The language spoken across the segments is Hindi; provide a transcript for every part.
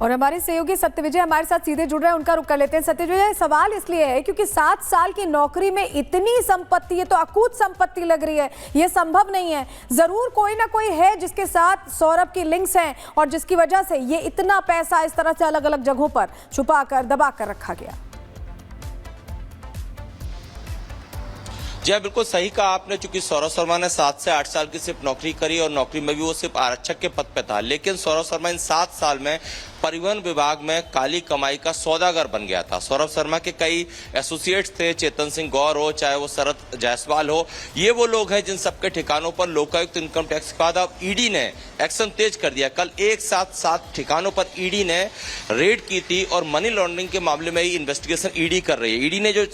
और हमारे सहयोगी सत्यविजय हमारे साथ सीधे जुड़ रहे हैं, उनका रुख कर लेते हैं। सत्यविजय, सवाल इसलिए है क्योंकि 7 साल की नौकरी में इतनी संपत्ति, ये तो अकूत संपत्ति लग रही है, ये संभव नहीं है। जरूर कोई ना कोई है जिसके साथ सौरभ की लिंक्स हैं और जिसकी वजह से ये इतना पैसा इस तरह से अलग अलग जगहों पर छुपा कर दबा कर रखा गया। जी बिल्कुल सही कहा आपने। चूंकि सौरभ शर्मा ने 7 से 8 साल की सिर्फ नौकरी करी और नौकरी में भी वो सिर्फ आरक्षक के पद पे था, लेकिन सौरभ शर्मा इन 7 साल में परिवहन विभाग में काली कमाई का सौदागर बन गया था। सौरभ शर्मा के कई एसोसिएट्स थे, चेतन सिंह गौर हो, चाहे वो शरद जायसवाल हो, ये वो लोग हैं जिन सबके ठिकानों पर लोकायुक्त इनकम टैक्स के बाद अब ईडी ने एक्शन तेज कर दिया। कल एक साथ 7 ठिकानों पर ईडी ने रेड की थी और मनी लॉन्ड्रिंग के मामले में ही इन्वेस्टिगेशन ईडी कर रही है। ईडी ने जो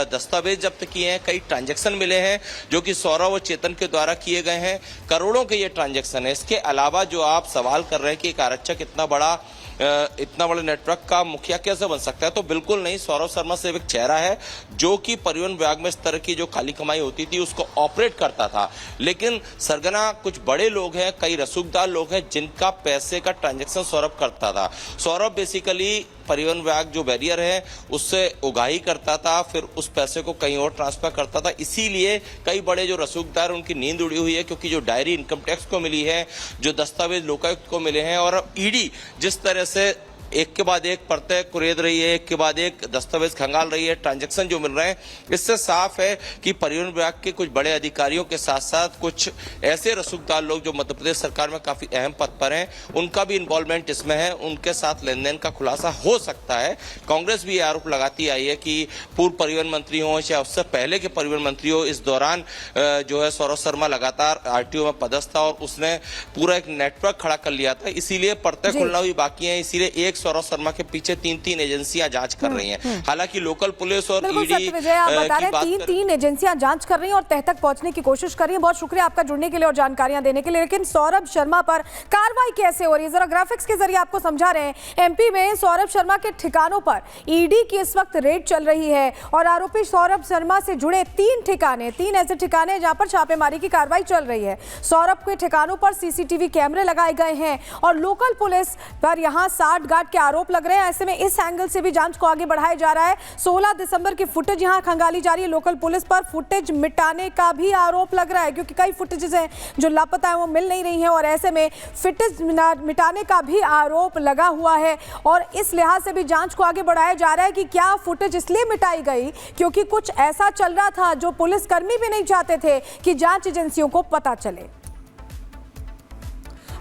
दस्तावेज जब्त किए हैं, कई ट्रांजेक्शन मिले हैं जो कि सौरभ और चेतन के द्वारा किए गए हैं, करोड़ों के ये ट्रांजेक्शन है। इसके अलावा जो आप सवाल कर रहे हैं कि एक आरक्षक इतना बड़ा नेटवर्क का मुखिया कैसे बन सकता है, तो बिल्कुल नहीं। सौरभ शर्मा सिर्फ एक चेहरा है जो कि परिवहन विभाग में इस तरह की जो काली कमाई होती थी उसको ऑपरेट करता था, लेकिन सरगना कुछ बड़े लोग हैं, कई रसूखदार लोग हैं जिनका पैसे का ट्रांजैक्शन सौरभ करता था। सौरभ बेसिकली परिवहन विभाग जो बैरियर है उससे उगाही करता था, फिर उस पैसे को कहीं और ट्रांसफर करता था। इसीलिए कई बड़े जो रसूखदार उनकी नींद उड़ी हुई है, क्योंकि जो डायरी इनकम टैक्स को मिली है, जो दस्तावेज लोकायुक्त को मिले हैं, और अब ईडी जिस तरह से एक के बाद एक परतें कुरेद रही है, एक के बाद एक दस्तावेज खंगाल रही है, ट्रांजैक्शन जो मिल रहे हैं, इससे साफ है कि परिवहन विभाग के कुछ बड़े अधिकारियों के साथ साथ कुछ ऐसे रसूखदार लोग जो मध्य प्रदेश सरकार में काफी अहम पद पर हैं, उनका भी इन्वॉल्वमेंट इसमें है, उनके साथ लेन देन का खुलासा हो सकता है। कांग्रेस भी आरोप लगाती आई है कि पूर्व परिवहन मंत्री हो या उससे पहले के परिवहन मंत्री हो, इस दौरान जो है सौरभ शर्मा लगातार आरटीओ में पदस्थ था और उसने पूरा एक नेटवर्क खड़ा कर लिया था। इसीलिए परतें खुलना भी बाकी है। इसीलिए एक सौरभ शर्मा के पीछे 3 एजेंसियां जांच कर रही हैं। हालांकि लोकल पुलिस और ईडी आप बता रहे हैं 3 एजेंसियां जांच कर रही हैं और तह तक पहुंचने की कोशिश कर रही हैं। बहुत शुक्रिया आपका जुड़ने के लिए और जानकारियां देने के लिए। लेकिन सौरभ शर्मा पर कार्रवाई कैसे हो रही है, जरा ग्राफिक्स के जरिए आपको समझा रहे हैं। एमपी में सौरभ शर्मा के ठिकानों पर ईडी की इस वक्त रेड चल रही है और आरोपी सौरभ शर्मा से जुड़े 3 ऐसे ठिकाने जहां पर छापेमारी की कार्रवाई चल रही है। सौरभ के ठिकानों पर सीसीटीवी कैमरे लगाए गए हैं और लोकल पुलिस पर यहां साठगांठ के आरोप लग रहे हैं। ऐसे में इस एंगल से भी जांच को आगे बढ़ाया जा रहा है। 16 दिसंबर की फुटेज यहां खंगाली जा रही है। लोकल पुलिस पर फुटेज मिटाने का भी आरोप लग रहा है, क्योंकि कई फुटेजेस हैं जो लापता है, वो मिल नहीं रही हैं और ऐसे में फुटेज मिटाने का भी आरोप लगा हुआ है। और इस लिहाज से भी जांच को आगे बढ़ाया जा रहा है कि क्या फुटेज इसलिए मिटाई गई क्योंकि कुछ ऐसा चल रहा था जो पुलिसकर्मी भी नहीं चाहते थे कि जांच एजेंसियों को पता चले।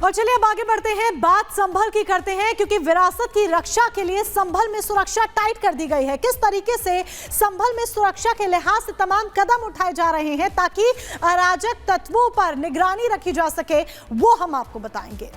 और चलिए अब आगे बढ़ते हैं, बात संभल की करते हैं, क्योंकि विरासत की रक्षा के लिए संभल में सुरक्षा टाइट कर दी गई है। किस तरीके से संभल में सुरक्षा के लिहाज से तमाम कदम उठाए जा रहे हैं ताकि अराजक तत्वों पर निगरानी रखी जा सके, वो हम आपको बताएंगे।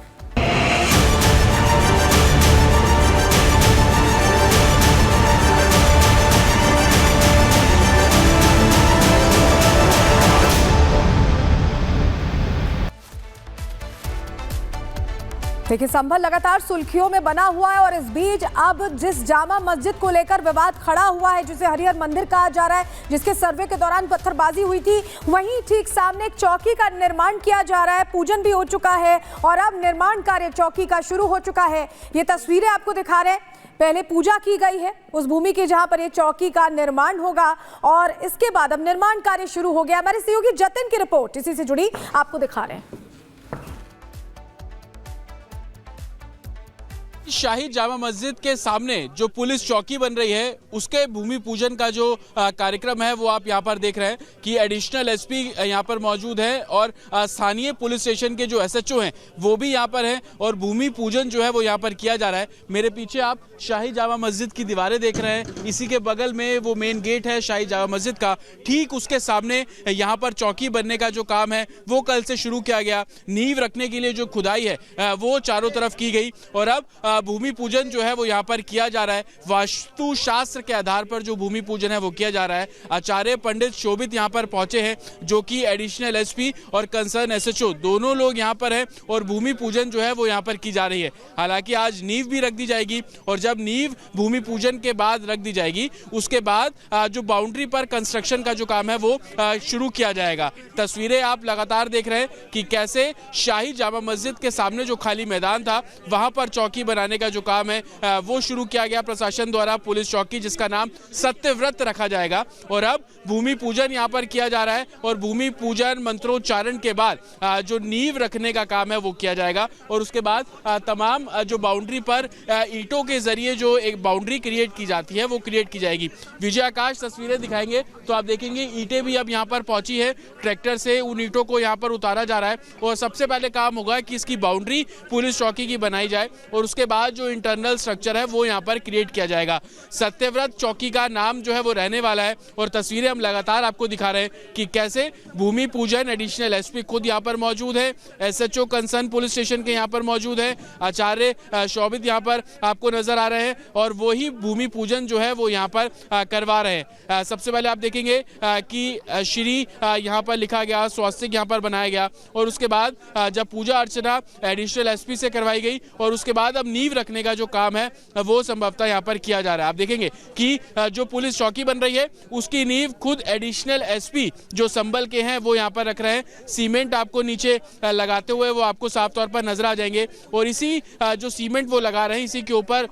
देखिए, संभल लगातार सुर्खियों में बना हुआ है और इस बीच अब जिस जामा मस्जिद को लेकर विवाद खड़ा हुआ है, जिसे हरिहर मंदिर कहा जा रहा है, जिसके सर्वे के दौरान पत्थरबाजी हुई थी, वहीं ठीक सामने एक चौकी का निर्माण किया जा रहा है। पूजन भी हो चुका है और अब निर्माण कार्य चौकी का शुरू हो चुका है। ये तस्वीरें आपको दिखा रहे हैं। पहले पूजा की गई है उस भूमि की जहां पर ये चौकी का निर्माण होगा और इसके बाद अब निर्माण कार्य शुरू हो गया। हमारे सहयोगी जतिन की रिपोर्ट इसी से जुड़ी आपको दिखा रहे हैं। शाही जामा मस्जिद के सामने जो पुलिस चौकी बन रही है उसके भूमि पूजन का जो कार्यक्रम है वो आप यहाँ पर देख रहे हैं कि एडिशनल एसपी यहाँ पर मौजूद है और स्थानीय पुलिस स्टेशन के जो एसएचओ हैं वो भी यहाँ पर हैं और भूमि पूजन जो है वो यहाँ पर किया जा रहा है। मेरे पीछे आप शाही जामा मस्जिद की दीवारें देख रहे हैं, इसी के बगल में वो मेन गेट है शाही जामा मस्जिद का, ठीक उसके सामने यहाँ पर चौकी बनने का जो काम है वो कल से शुरू किया गया। नींव रखने के लिए जो खुदाई है वो चारों तरफ की गई और अब भूमि पूजन जो है वो यहाँ पर किया जा रहा है। वास्तु शास्त्र के आधार पर जो भूमि पूजन है वो किया जा रहा है। आचार्य पंडित शोभित यहाँ पर पहुंचे हैं जो कि एडिशनल एसपी और कंसर्न एसएचओ दोनों लोग यहाँ पर हैं और भूमि पूजन जो है वो यहाँ पर की जा रही है। हालांकि आज नींव भी रख दी जाएगी और जब नींव भूमि पूजन के बाद रख दी जाएगी उसके बाद जो बाउंड्री पर कंस्ट्रक्शन का जो काम है वो शुरू किया जाएगा। तस्वीरें आप लगातार देख रहे हैं कि कैसे शाही जामा मस्जिद के सामने जो खाली मैदान था वहां पर चौकी बनाई बनाने का जो काम है वो शुरू किया गया प्रशासन द्वारा। पुलिस चौकी जिसका नाम सत्यव्रत रखा जाएगा और अब भूमि पूजन यहाँ पर किया जा रहा है और भूमि पूजन मंत्रोच्चारण के बाद जो नींव रखने का काम है वो किया जाएगा और उसके बाद तमाम जो बाउंड्री पर ईंटों के जरिए जो एक बाउंड्री क्रिएट की जाती है वो क्रिएट की जाएगी। विजय आकाश तस्वीरें दिखाएंगे तो आप देखेंगे ईंटें भी अब यहाँ पर पहुंची है, ट्रैक्टर से उन ईंटों को यहाँ पर उतारा जा रहा है और सबसे पहले काम होगा कि इसकी बाउंड्री पुलिस चौकी की बनाई जाए और उसके बाद जो इंटरनल स्ट्रक्चर है वो यहाँ पर क्रिएट किया जाएगा। सत्यव्रत चौकी का नाम जो है वो रहने वाला है और तस्वीरें हम लगातार आपको दिखा रहे हैं कि कैसे भूमि पूजन एडिशनल एसपी खुद यहाँ पर मौजूद है, एसएचओ कंसर्न पुलिस स्टेशन के यहाँ पर मौजूद है, आचार्य शोभित यहाँ पर आपको नजर आ रहे हैं और वही भूमि पूजन जो है वो यहाँ पर करवा रहे हैं। सबसे पहले आप देखेंगे कि श्री यहाँ पर लिखा गया, स्वास्तिक यहाँ पर बनाया गया और उसके बाद जब पूजा अर्चना एडिशनल एसपी से करवाई गई और उसके बाद अब नींव रखने का जो काम है वो संभवतः यहाँ पर किया जा रहा है। आप देखेंगे कि जो पुलिस चौकी बन रही है उसकी नींव खुद एडिशनल एसपी जो संभल के हैं वो यहाँ पर रख रहे हैं। सीमेंट आपको नीचे लगाते हुए वो आपको साफ तौर पर नजर आ जाएंगे और इसी जो सीमेंट वो लगा रहे हैं इसी के ऊपर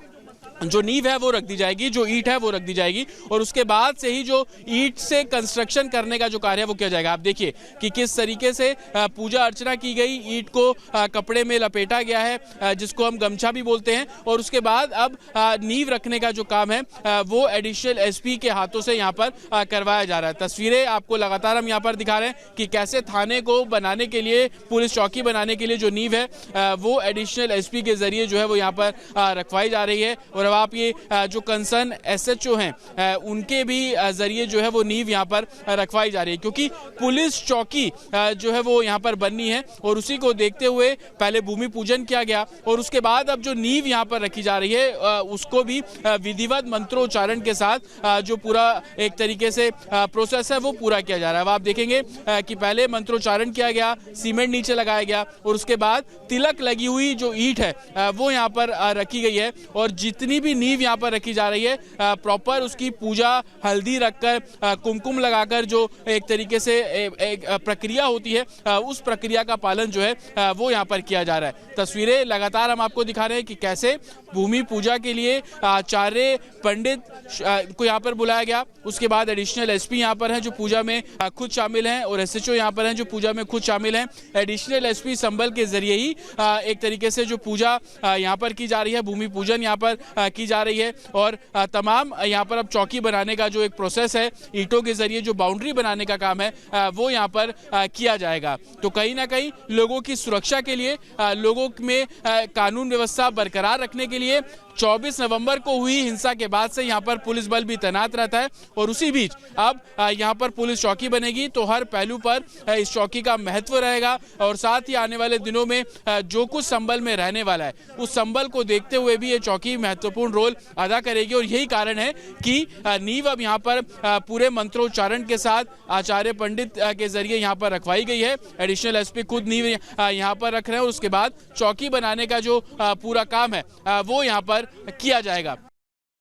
जो नींव है वो रख दी जाएगी, जो ईंट है वो रख दी जाएगी और उसके बाद से ही जो ईंट से कंस्ट्रक्शन करने का जो कार्य है वो किया जाएगा। आप देखिए कि किस तरीके से पूजा अर्चना की गई, ईंट को कपड़े में लपेटा गया है जिसको हम गमछा भी बोलते हैं और उसके बाद अब नींव रखने का जो काम है वो एडिशनल एसपी के हाथों से यहाँ पर करवाया जा रहा है। तस्वीरें आपको लगातार हम यहाँ पर दिखा रहे हैं कि कैसे थाने को बनाने के लिए, पुलिस चौकी बनाने के लिए जो नींव है वो एडिशनल एसपी के जरिए जो है वो यहाँ पर रखवाई जा रही है और आप ये जो कंसर्न एसएचओ हैं उनके भी जरिए जो है वो नींव यहाँ पर रखवाई जा रही है क्योंकि पुलिस चौकी जो है वो यहाँ पर बननी है और उसी को देखते हुए पहले भूमि पूजन किया गया और उसके बाद अब जो नींव यहाँ पर रखी जा रही है उसको भी विधिवत मंत्रोच्चारण के साथ जो पूरा एक तरीके से प्रोसेस है वो पूरा किया जा रहा है। आप देखेंगे कि पहले मंत्रोच्चारण किया गया, सीमेंट नीचे लगाया गया और उसके बाद तिलक लगी हुई जो ईंट है वो यहाँ पर रखी गई है और जितनी भी नींव यहाँ पर रखी जा रही है प्रॉपर उसकी पूजा हल्दी रखकर, कुमकुम लगाकर जो एक तरीके से एक प्रक्रिया होती है उस प्रक्रिया का पालन जो है वो यहाँ पर किया जा रहा है। तस्वीरें लगातार हम आपको दिखा रहे हैं कि कैसे भूमि पूजा के लिए आचार्य पंडित को यहाँ पर बुलाया गया, उसके बाद एडिशनल एसपी यहाँ पर हैं जो पूजा में खुद शामिल हैं और एसएचओ यहाँ पर हैं जो पूजा में खुद शामिल हैं। एडिशनल एसपी संभल के जरिए ही एक तरीके से जो पूजा यहाँ पर की जा रही है, भूमि पूजन यहाँ पर की जा रही है और तमाम यहाँ पर अब चौकी बनाने का जो एक प्रोसेस है, ईंटों के जरिए जो बाउंड्री बनाने का काम है वो यहाँ पर किया जाएगा। तो कहीं ना कहीं लोगों की सुरक्षा के लिए, लोगों में कानून व्यवस्था बरकरार रखने के लिए 24 नवंबर को हुई हिंसा के बाद से यहाँ पर पुलिस बल भी तैनात रहता है और उसी बीच अब यहाँ पर पुलिस चौकी बनेगी तो हर पहलू पर इस चौकी का महत्व रहेगा और साथ ही आने वाले दिनों में जो कुछ संभल में रहने वाला है उस संभल को देखते हुए भी ये चौकी महत्वपूर्ण रोल अदा करेगी और यही कारण है कि नींव अब यहाँ पर पूरे मंत्रोच्चारण के साथ आचार्य पंडित के जरिए यहाँ पर रखवाई गई है। एडिशनल एसपी खुद नींव यहाँ पर रख रहे हैं और उसके बाद चौकी बनाने का जो पूरा काम है वो यहाँ पर किया जाएगा।